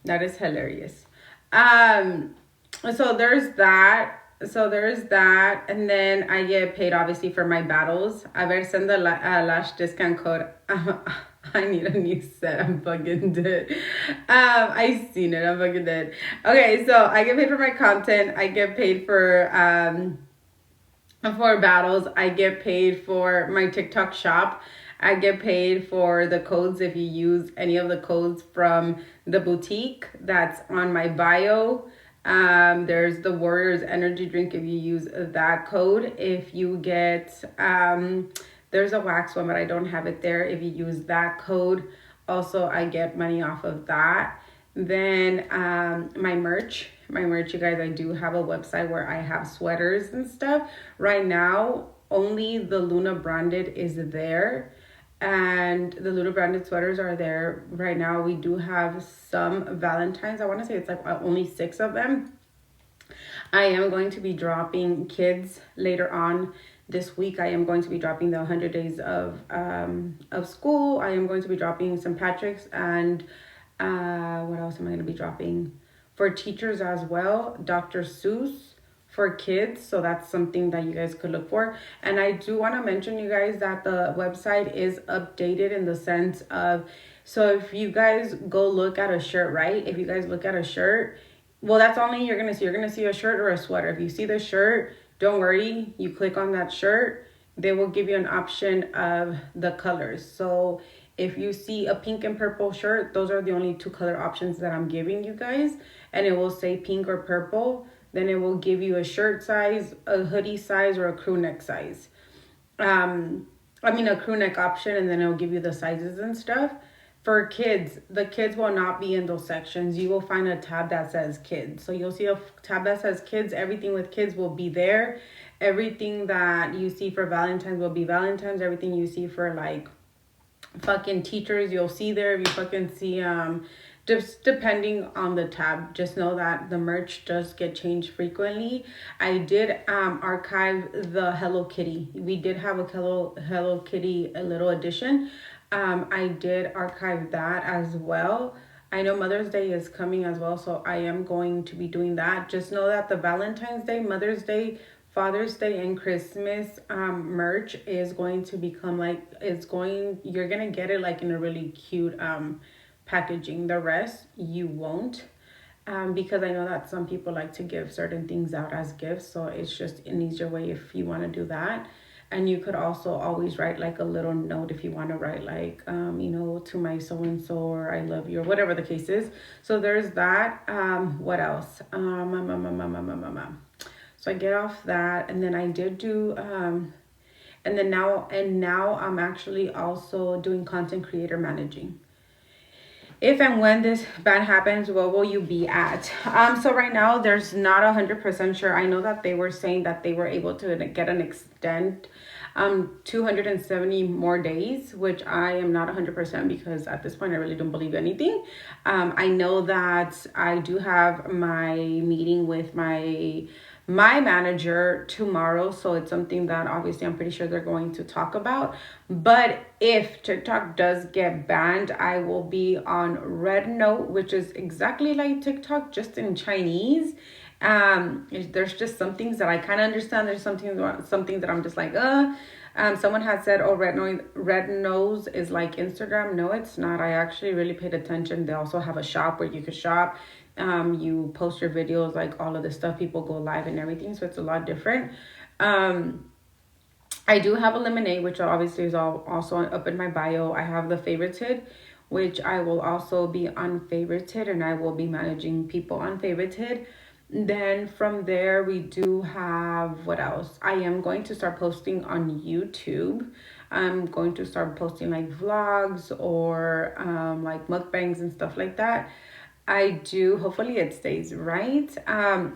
That is hilarious. So there's that. And then I get paid obviously for my battles. A ver, send the lash discount code. I need a new set. I'm fucking dead. I seen it. I'm fucking dead. Okay, so I get paid for my content. I get paid for battles. I get paid for my TikTok shop. I get paid for the codes if you use any of the codes from the boutique that's on my bio. There's the Warriors Energy Drink if you use that code. If you get, there's a wax one, but I don't have it there. If you use that code, also I get money off of that. Then my merch, you guys, I do have a website where I have sweaters and stuff. Right now, only the Luna branded is there, and the Luna branded sweaters are there right now. We do have some Valentines. I want to say it's like only 6 of them. I am going to be dropping kids later on this week. I am going to be dropping the 100 days of school. I am going to be dropping St. Patrick's, and what else am I going to be dropping? For teachers as well, Dr. Seuss for kids. So that's something that you guys could look for. And I do want to mention, you guys, that the website is updated in the sense of, so if you guys go look at a shirt, right? If you guys look at a shirt, well, that's only you're gonna see. You're gonna see a shirt or a sweater. If you see the shirt, don't worry. You click on that shirt, they will give you an option of the colors. So if you see a pink and purple shirt, those are the only 2 color options that I'm giving you guys. And it will say pink or purple. Then it will give you a shirt size, a hoodie size, or a crew neck size. A crew neck option, and then it'll give you the sizes and stuff. For kids, the kids will not be in those sections. You will find a tab that says kids. So you'll see a tab that says kids. Everything with kids will be there. Everything that you see for Valentine's will be Valentine's. Everything you see for like fucking teachers, you'll see there. If you fucking see just depending on the tab, just know that the merch does get changed frequently. I did archive the Hello Kitty. We did have a Hello Kitty, a little edition. I did archive that as well. I know Mother's Day is coming as well, so I am going to be doing that. Just know that the Valentine's Day, Mother's Day, Father's Day, and Christmas merch is going to become like, you're gonna get it like in a really cute packaging. The rest you won't, because I know that some people like to give certain things out as gifts, so it's just an easier way if you want to do that. And you could also always write like a little note if you want to write like, to my so-and-so, or I love you, or whatever the case is. So there's that. What else? So I get off that, and then I did do, and now I'm actually also doing content creator managing. If and when this ban happens, what will you be at? So right now, there's not 100% sure. I know that they were saying that they were able to get an extent, 270 more days, which I am not 100% because at this point, I really don't believe anything. I know that I do have my meeting with my manager tomorrow, so it's something that obviously I'm pretty sure they're going to talk about. But if TikTok does get banned, I will be on Red Note, which is exactly like TikTok, just in Chinese. There's just some things that I kind of understand. There's something that I'm just like, someone had said, oh, Red Nose is like Instagram. No, it's not. I actually really paid attention. They also have a shop where you could shop. You post your videos, like all of this stuff. People go live and everything, so it's a lot different. I do have a Lemonade, which obviously is also up in my bio. I have the Favorited, which I will also be on Favorited, and I will be managing people on Favorited. Then from there, we do have, what else? I am going to start posting on YouTube. I'm going to start posting like vlogs or like mukbangs and stuff like that. Hopefully it stays right.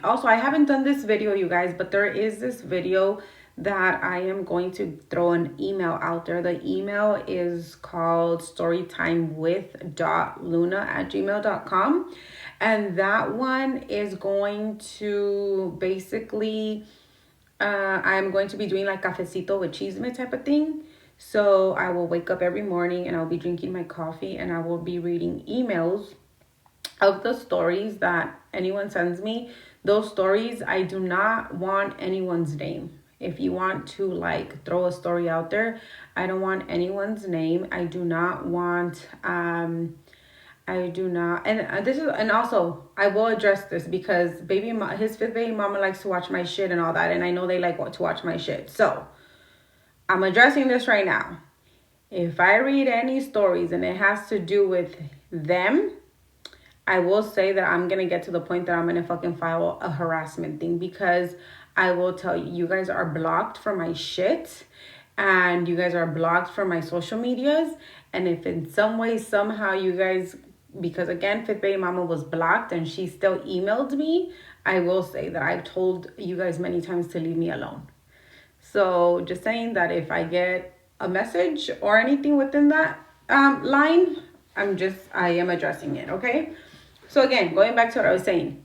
Also, I haven't done this video, you guys, but there is this video that I am going to throw an email out there. The email is called storytimewith.luna@gmail.com. And that one is going to basically, I'm going to be doing like cafecito with chisme type of thing. So I will wake up every morning and I'll be drinking my coffee and I will be reading emails of the stories that anyone sends me. Those stories, I do not want anyone's name. If you want to like throw a story out there, I don't want anyone's name. I do not want, and also I will address this because his 5th baby mama likes to watch my shit and all that. And I know they like to watch my shit. So I'm addressing this right now. If I read any stories and it has to do with them, I will say that I'm gonna get to the point that I'm gonna fucking file a harassment thing, because I will tell you, you guys are blocked from my shit, and you guys are blocked from my social medias. And if in some way, somehow you guys, because again, Fit Baby Mama was blocked and she still emailed me, I will say that I've told you guys many times to leave me alone. So just saying that if I get a message or anything within that line, I am addressing it, okay? So again, going back to what I was saying.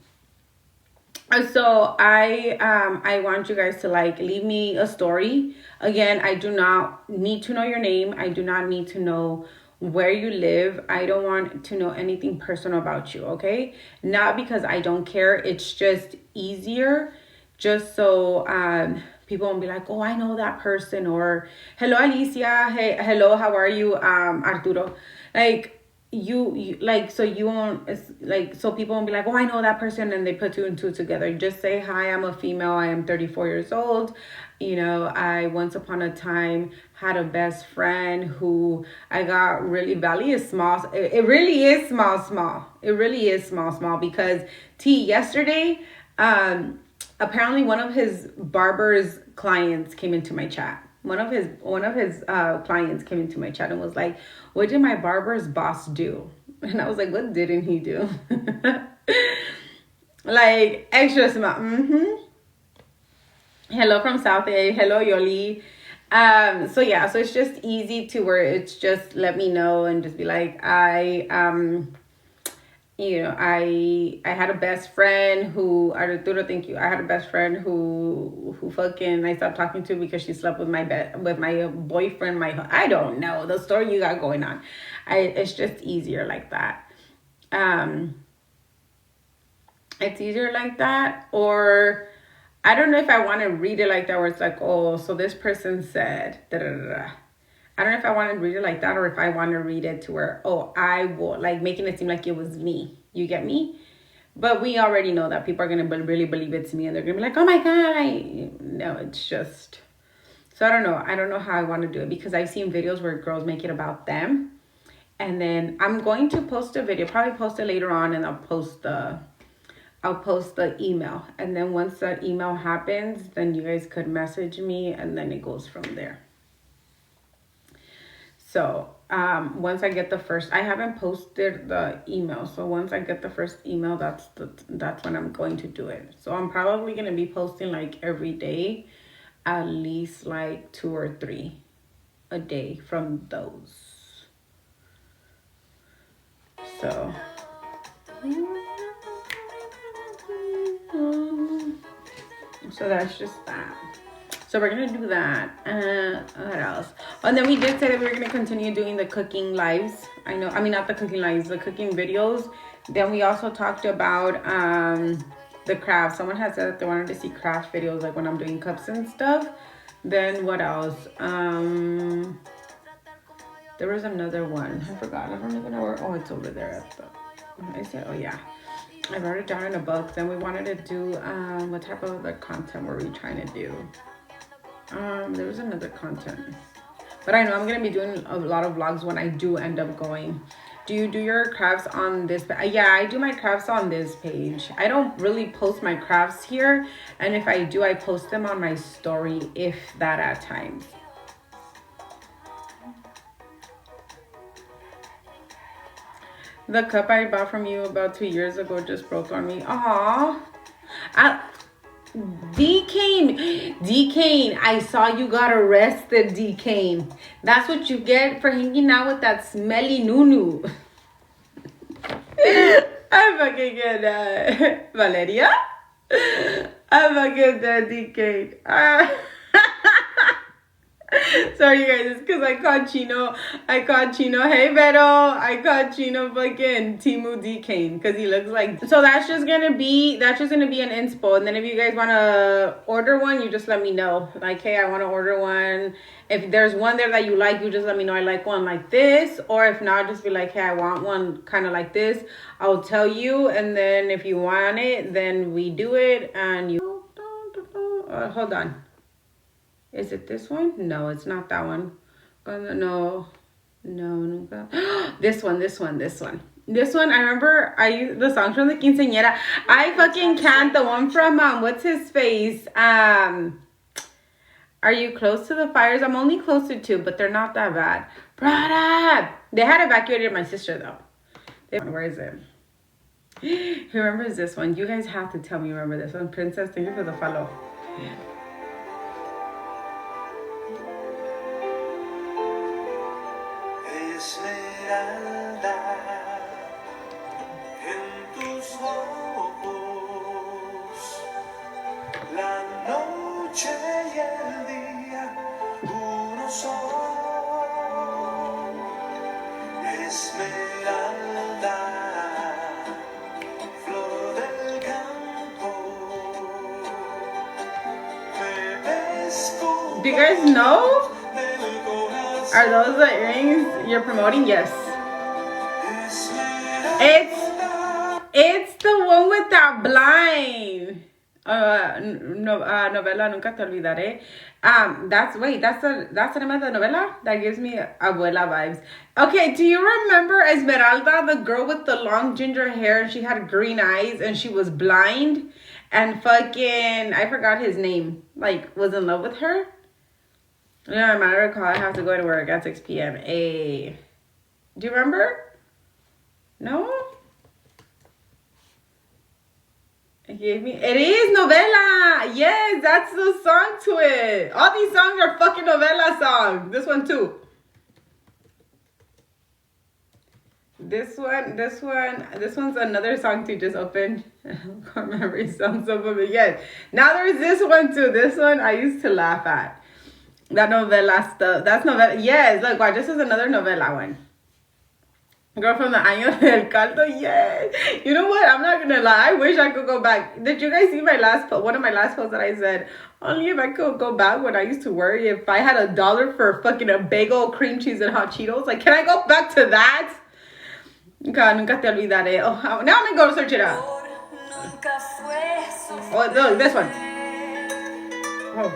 So I want you guys to like leave me a story. Again, I do not need to know your name. I do not need to know where you live. I don't want to know anything personal about you, okay? Not because I don't care. It's just easier, just so people won't be like, oh, I know that person, or hello Alicia, hey, hello, how are you, Arturo? Like, you like, so you won't, it's like, so people won't be like, oh, I know that person, and they put two and two together. Just say, hi, I'm a female, I am 34 years old. You know, I once upon a time had a best friend who I got really value is small. It really is small. It really is small, because yesterday, apparently one of his barber's clients came into my chat. One of his clients came into my chat and was like, what did my barber's boss do? And I was like, what didn't he do? Like, extra small. Hello from South A. Hello, Yoli. So yeah, so it's just easy to where it's just let me know and just be like, I had a best friend who, Arturo, thank you. I had a best friend who fucking I stopped talking to because she slept with my boyfriend. I don't know the story you got going on. It's just easier like that. It's easier like that, or I don't know if I want to read it like that, where it's like, oh, so this person said da da da da. I don't know if I want to read it like that, or if I want to read it to where, oh, I will, like, making it seem like it was me. You get me? But we already know that people are going to really believe it's me, and they're going to be like, oh my God. No, it's just, so I don't know. I don't know how I want to do it, because I've seen videos where girls make it about them. And then I'm going to post a video, probably post it later on, and I'll post the email. And then once that email happens, then you guys could message me, and then it goes from there. So once I get the first, I haven't posted the email. So once I get the first email, that's when I'm going to do it. So I'm probably going to be posting like every day, at least like 2 or 3 a day from those. So that's just that. So we're going to do that. What else? And then we did say that we were going to continue doing the cooking lives. Not the cooking lives, the cooking videos. Then we also talked about the craft. Someone had said that they wanted to see craft videos, like when I'm doing cups and stuff. Then what else? There was another one. I forgot. I don't even know where. Oh, it's over there at the... I said, oh yeah. I wrote it down in a book. Then we wanted to do, what type of other content were we trying to do? There was another content. But I know I'm going to be doing a lot of vlogs when I do end up going. Do you do your crafts on this? Yeah, I do my crafts on this page. I don't really post my crafts here. And if I do, I post them on my story, if that at times. The cup I bought from you about 2 years ago just broke on me. Aww. D-Kane, I saw you got arrested, D-Kane. That's what you get for hanging out with that smelly Nunu. I fucking get that. Valeria? I fucking that, D-Kane. Sorry, you guys, it's because I caught Chino. Hey, Vero. I caught Chino fucking Timu D-Kane because he looks like... So that's just gonna be an inspo. And then if you guys want to order one, you just let me know. Like, hey, I want to order one. If there's one there that you like, you just let me know I like one like this. Or if not, just be like, hey, I want one kind of like this. I'll tell you. And then if you want it, then we do it. And you... hold on. Is it this one? No, it's not that one. No. This one. This one, I remember I used the songs from the quinceañera. I fucking can't. The one from, what's his face? Are you close to the fires? I'm only close to 2, but they're not that bad. Brother! They had evacuated my sister, though. Where is it? Who remembers this one? You guys have to tell me you remember this one. Princess, thank you for the follow. Esmeralda, en tus ojos, la noche y el día, uno son. Esmeralda, flor del campo, me ves con Do you guys know? Are those the earrings you're promoting? Yes. It's the one with that blind. Novela Nunca Te Olvidaré. That's the name of the novela? That gives me abuela vibes. Okay, do you remember Esmeralda, the girl with the long ginger hair, and she had green eyes and she was blind and fucking, I forgot his name, like was in love with her? Yeah, I'm not recall. I have to go to work at 6 p.m. Hey. Do you remember? No? It gave me. It is novela. Yes, that's the song to it. All these songs are fucking novela songs. This one too. This one's another song to just open. I can't remember some of them again. Now there's this one too. This one I used to laugh at. That novela stuff. That's novela. Yes, look, watch. This is another novela one. Girl from the Año del Caldo. Yes. You know what? I'm not gonna lie. I wish I could go back. Did you guys see my last post? One of my last posts that I said, only if I could go back when I used to worry if I had $1 for fucking a bagel, cream cheese, and hot Cheetos. Like, can I go back to that? God, nunca te olvidaré. Oh, now I'm gonna go search it up. Oh, look, this one. Oh.